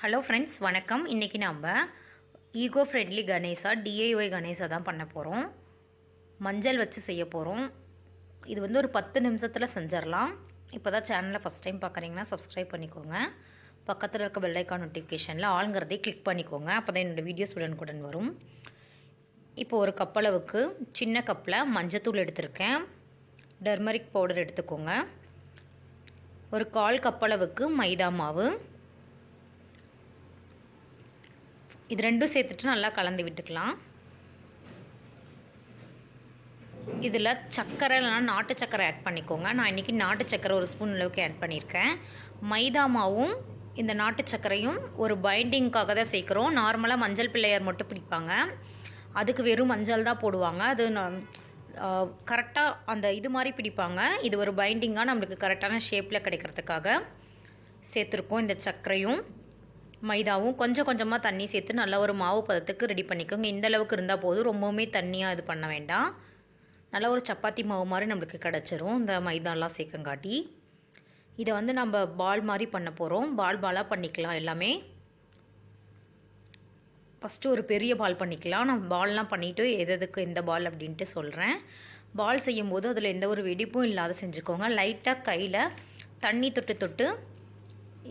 Hello friends, வணக்கம். இன்றைக்கி நம்ம eco friendly Ganesha DIY Ganesha தான் பண்ண போகிறோம். மஞ்சள் வச்சு செய்ய போகிறோம். இது வந்து ஒரு 10 நிமிஷத்தில் செஞ்சிடலாம். இப்போ தான் சேனலை ஃபஸ்ட் டைம் பார்க்குறீங்கன்னா சப்ஸ்கிரைப் பண்ணிக்கோங்க. பக்கத்தில் இருக்க பெல் ஐக்கான் நோட்டிஃபிகேஷனில் ஆளுங்கிறதே கிளிக் பண்ணிக்கோங்க. அப்போ தான் என்னோடய வீடியோஸ் உடனுக்குடன் வரும். இப்போ ஒரு கப் அளவுக்கு சின்ன கப்பில் மஞ்சத்தூள் எடுத்திருக்கேன். டர்மரிக் பவுடர் எடுத்துக்கோங்க. ஒரு 1/4 கப் அளவுக்கு மைதா மாவு. இது ரெண்டும் சேர்த்துட்டு நல்லா கலந்து விட்டுக்கலாம். இதில் சர்க்கரை இல்லைனா நாட்டு சர்க்கரை ஆட் பண்ணிக்கோங்க. நான் இன்றைக்கி நாட்டு சர்க்கரை ஒரு ஸ்பூன் அளவுக்கு ஆட் பண்ணியிருக்கேன். மைதா மாவும் இந்த நாட்டு சர்க்கரையும் ஒரு பைண்டிங்காக தான் சேர்க்குறோம். நார்மலாக மஞ்சள் பிள்ளையார் மட்டும் பிடிப்பாங்க, அதுக்கு வெறும் மஞ்சள் தான் போடுவாங்க. அது கரெக்டாக அந்த இது மாதிரி பிடிப்பாங்க. இது ஒரு பைண்டிங்காக நம்மளுக்கு கரெக்டான ஷேப்பில் கிடைக்கிறதுக்காக சேர்த்துருக்கோம். இந்த சர்க்கரையும் மைதாவும் கொஞ்சம் கொஞ்சமாக தண்ணி சேர்த்து நல்லா ஒரு மாவு பதத்துக்கு ரெடி பண்ணிக்கோங்க. இந்த அளவுக்கு இருந்தால் போதும், ரொம்பவுமே தண்ணியாக இது பண்ண வேண்டாம். நல்லா ஒரு சப்பாத்தி மாவு மாதிரி நம்மளுக்கு கிடச்சிரும் இந்த மைதாலாம் சேர்க்கங்காட்டி. இதை வந்து நம்ம பால் மாதிரி பண்ண போகிறோம். பாலாக பண்ணிக்கலாம் எல்லாமே. ஃபஸ்ட்டு ஒரு பெரிய பால் பண்ணிக்கலாம். நான் பால்லாம் பண்ணிவிட்டு எதுக்கு இந்த பால் அப்படின்ட்டு சொல்கிறேன். பால் செய்யும்போது அதில் எந்த ஒரு வெடிப்பும் இல்லாத செஞ்சுக்கோங்க. லைட்டாக கையில் தண்ணி தொட்டு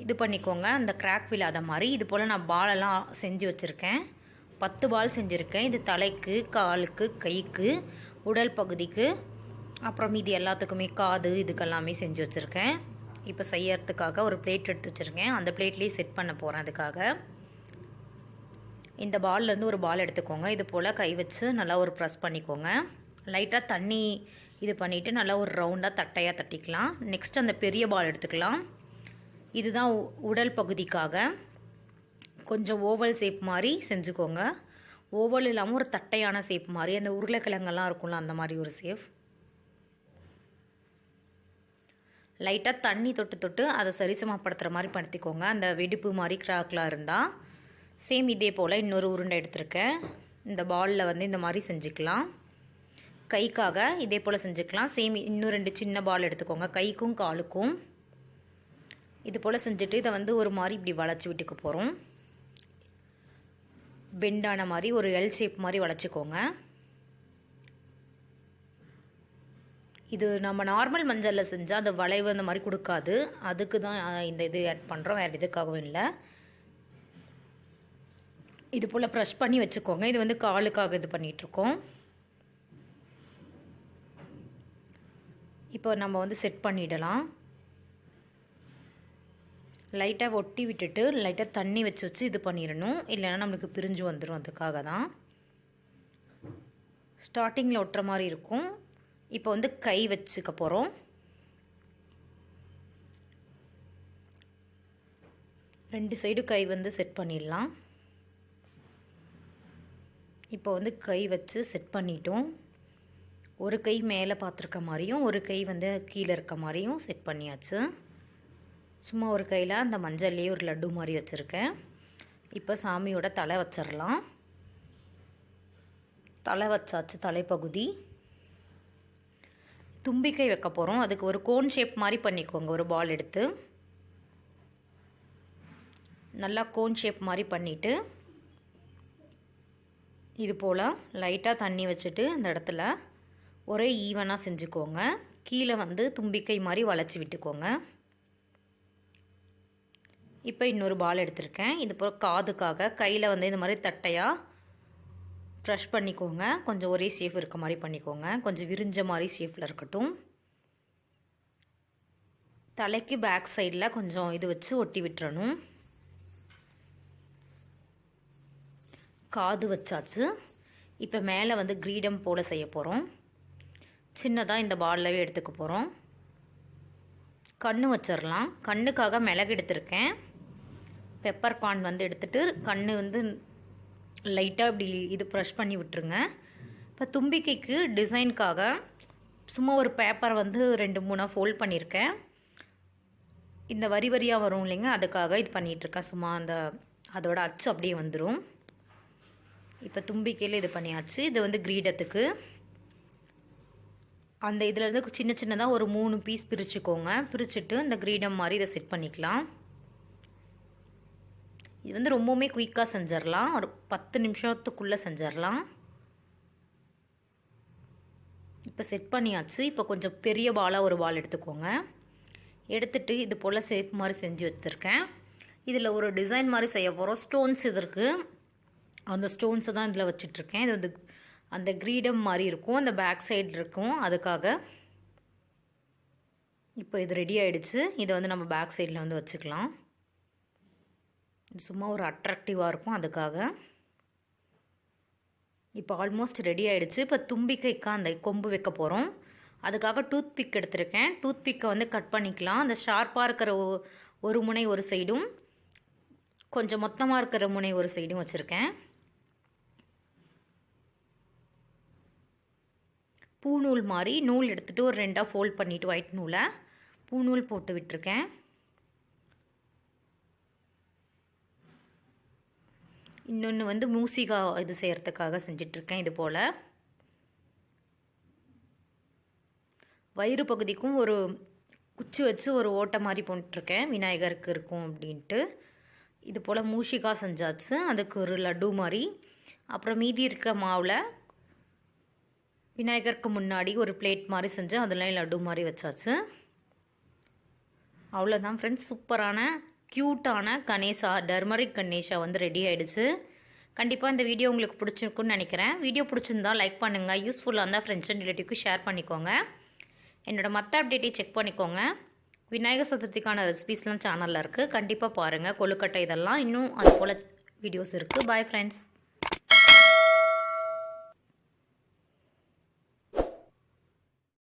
இது பண்ணிக்கோங்க, அந்த கிராக் விழாத மாதிரி. இது போல் நான் பாலெல்லாம் செஞ்சு வச்சுருக்கேன். 10 பால் செஞ்சுருக்கேன். இது தலைக்கு, காலுக்கு, கைக்கு, உடல் பகுதிக்கு, அப்புறம் மீதி எல்லாத்துக்குமே காது, இதுக்கெல்லாமே செஞ்சு வச்சுருக்கேன். இப்போ செய்யறதுக்காக ஒரு பிளேட் எடுத்து வச்சுருக்கேன். அந்த பிளேட்லேயே செட் பண்ண போகிறேன். அதுக்காக இந்த பால்லேருந்து ஒரு பால் எடுத்துக்கோங்க. இது போல் கை வச்சு நல்லா ஒரு ப்ரெஸ் பண்ணிக்கோங்க. லைட்டாக தண்ணி இது பண்ணிவிட்டு நல்லா ஒரு ரவுண்டாக தட்டையாக தட்டிக்கலாம். நெக்ஸ்ட் அந்த பெரிய பால் எடுத்துக்கலாம். இதுதான் உடல் பகுதிக்காக கொஞ்சம் ஓவல் ஷேப் மாதிரி செஞ்சுக்கோங்க. ஓவல் இல்லாமல் ஒரு தட்டையான ஷேப் மாதிரி, அந்த உருளைக்கிழங்கெல்லாம் இருக்கும்ல அந்த மாதிரி ஒரு ஷேப். லைட்டாக தண்ணி தொட்டு அதை சரிசமப்படுத்துகிற மாதிரி படுத்திக்கோங்க. அந்த வெடிப்பு மாதிரி கிராக்லாம் இருந்தால். சேம் இதே போல் இன்னொரு உருண்டை எடுத்திருக்கேன். இந்த பாலில் வந்து இந்த மாதிரி செஞ்சுக்கலாம். கைக்காக இதே போல் செஞ்சுக்கலாம். சேம் இன்னும் 2 சின்ன பால் எடுத்துக்கோங்க, கைக்கும் காலுக்கும். இது போல் செஞ்சுட்டு இதை வந்து ஒரு மாதிரி இப்படி வளைச்சி விட்டுக்க போகிறோம். பெண்டான மாதிரி ஒரு எல் ஷேப் மாதிரி வளைச்சிக்கோங்க. இது நம்ம நார்மல் மஞ்சளில் செஞ்சால் அந்த வளைவு அந்த மாதிரி கொடுக்காது. அதுக்கு தான் இந்த இது ஆட் பண்ணுறோம், வேறு எதுக்காகவும் இல்லை. இது போல் ப்ரெஷ் பண்ணி வச்சுக்கோங்க. இது வந்து காலுக்காக இது பண்ணிகிட்ருக்கோம். இப்போ நம்ம வந்து செட் பண்ணிடலாம். லைட்டாக ஒட்டி விட்டுட்டு லைட்டாக தண்ணி வச்சு இது பண்ணிடணும், இல்லைன்னா நம்மளுக்கு பிரிஞ்சு வந்துடும். அதுக்காக தான் ஸ்டார்டிங்கில் ஒட்டுற மாதிரி இருக்கும். இப்போ வந்து கை வச்சுக்க போகிறோம். 2 சைடு கை வந்து செட் பண்ணிடலாம். இப்போ வந்து கை வச்சு செட் பண்ணிட்டோம். ஒரு கை மேலே பார்த்துருக்க மாதிரியும் ஒரு கை வந்து கீழே இருக்க மாதிரியும் செட் பண்ணியாச்சு. சும்மா ஒரு கையில் அந்த மஞ்சள்லேயே ஒரு லட்டு மாதிரி வச்சுருக்கேன். இப்போ சாமியோட தலை வச்சிடலாம். தலை வச்சாச்சு. தலைப்பகுதி தும்பிக்கை வைக்க போகிறோம். அதுக்கு ஒரு கோன் ஷேப் மாதிரி பண்ணிக்கோங்க. ஒரு பால் எடுத்து நல்லா கோன் ஷேப் மாதிரி பண்ணிவிட்டு இது போல் லைட்டாக தண்ணி வச்சுட்டு இந்த இடத்துல ஒரே ஈவனாக செஞ்சுக்கோங்க. கீழே வந்து தும்பிக்கை மாதிரி வளைச்சி விட்டுக்கோங்க. இப்போ இன்னொரு பால் எடுத்திருக்கேன். இது போல் காதுக்காக கையில் வந்து இந்த மாதிரி தட்டையாக ப்ரெஷ் பண்ணிக்கோங்க. கொஞ்சம் ஒரே ஷேப் இருக்க மாதிரி பண்ணிக்கோங்க. கொஞ்சம் விரிஞ்ச மாதிரி ஷேப்பில் இருக்கட்டும். தலைக்கு பேக் சைடில் கொஞ்சம் இது வச்சு ஒட்டி விட்டுறணும். காது வச்சாச்சு. இப்போ மேலே வந்து கிரீடம் போல் செய்ய போகிறோம். சின்னதாக இந்த பால்லவே எடுத்துக்க போகிறோம். கண்ணு வச்சிடலாம். கண்ணுக்காக மிளகு எடுத்திருக்கேன். பெப்பர் கார்ன் வந்து எடுத்துகிட்டு கண்ணு வந்து லைட்டாக இப்படி இது ப்ரெஷ் பண்ணி விட்டுருங்க. இப்போ தும்பிக்கைக்கு டிசைனுக்காக சும்மா ஒரு பேப்பரை வந்து 2-3 ஃபோல்ட் பண்ணியிருக்கேன். இந்த வரி வரியாக வரும் இல்லைங்க, அதுக்காக இது பண்ணிகிட்ருக்கேன். சும்மா அதோட அச்சு அப்படியே வந்துடும். இப்போ தும்பிக்கையில் இது பண்ணியாச்சு. இது வந்து கிரீடத்துக்கு அந்த இதிலேருந்து சின்ன சின்னதாக ஒரு 3 பீஸ் பிரிச்சுக்கோங்க. பிரிச்சுட்டு இந்த கிரீடம் மாதிரி இதை செட் பண்ணிக்கலாம். இது வந்து ரொம்பவுமே குயிக்காக செஞ்சிடலாம், ஒரு 10 நிமிஷத்துக்குள்ளே செஞ்சிடலாம். இப்போ செட் பண்ணியாச்சு. இப்போ கொஞ்சம் பெரிய பாலாக ஒரு பால் எடுத்துக்கோங்க. எடுத்துகிட்டு இது போல் ஷேப் மாதிரி செஞ்சு வச்சுருக்கேன். இதில் ஒரு டிசைன் மாதிரி செய்ய போகிறோம். ஸ்டோன்ஸ் இது இருக்குது, அந்த ஸ்டோன்ஸை தான் இதில் வச்சிட்ருக்கேன். இது வந்து அந்த கிரீடம் மாதிரி இருக்கும், அந்த பேக் சைடு இருக்கும், அதுக்காக. இப்போ இது ரெடி ஆகிடுச்சு. இதை வந்து நம்ம பேக் சைடில் வந்து வச்சுக்கலாம். சும்மா ஒரு அட்ராக்டிவாக இருக்கும், அதுக்காக. இப்போ ஆல்மோஸ்ட் ரெடி ஆகிடுச்சு. இப்போ தும்பிக்கைக்கு அந்த கொம்பு வைக்க போகிறோம். அதுக்காக டூத் பிக் எடுத்திருக்கேன். டூத் பிக்கை வந்து கட் பண்ணிக்கலாம். அந்த ஷார்ப்பாக இருக்கிற ஒரு முனை ஒரு சைடும், கொஞ்சம் மொத்தமாக இருக்கிற முனை ஒரு சைடும் வச்சுருக்கேன். பூநூல் மாதிரி நூல் எடுத்துகிட்டு ஒரு 2ஆக ஃபோல்ட் பண்ணிவிட்டு ஒயிட் நூலை பூநூல் போட்டு விட்டுருக்கேன். இன்னொன்று வந்து மூசிகா இது செய்கிறதுக்காக செஞ்சிட்ருக்கேன். இது போல் வயிறு பகுதிக்கும் ஒரு குச்சி வச்சு ஒரு ஓட்டை மாதிரி போட்டுருக்கேன், விநாயகருக்கு இருக்கும் அப்படின்ட்டு. இது போல் மூஷிகா செஞ்சாச்சு. அதுக்கு ஒரு லட்டு மாதிரி. அப்புறம் மீதி இருக்க மாவில் விநாயகருக்கு முன்னாடி ஒரு பிளேட் மாதிரி செஞ்சு அதெல்லாம் லட்டு மாதிரி வச்சாச்சு. அவ்வளோதான் ஃப்ரெண்ட்ஸ், சூப்பரான க்யூட்டான கணேசா, டர்மரிக் கணேஷா வந்து ரெடி ஆகிடுச்சு. கண்டிப்பாக இந்த வீடியோ உங்களுக்கு பிடிச்சிருக்குன்னு நினைக்கிறேன். வீடியோ பிடிச்சிருந்தா லைக் பண்ணுங்கள், யூஸ்ஃபுல்லாக இருந்தால் ஃப்ரெண்ட்ஸ் அண்ட் ரிலேட்டிவ்க்கு ஷேர் பண்ணிக்கோங்க. என்னோடய மற்ற அப்டேட்டை செக் பண்ணிக்கோங்க. விநாயகர் சதுர்த்திக்கான ரெசிபீஸ்லாம் சேனலில் இருக்குது, கண்டிப்பாக பாருங்கள். கொழுக்கட்டை இதெல்லாம் இன்னும் அது போல் வீடியோஸ் இருக்குது. Bye friends.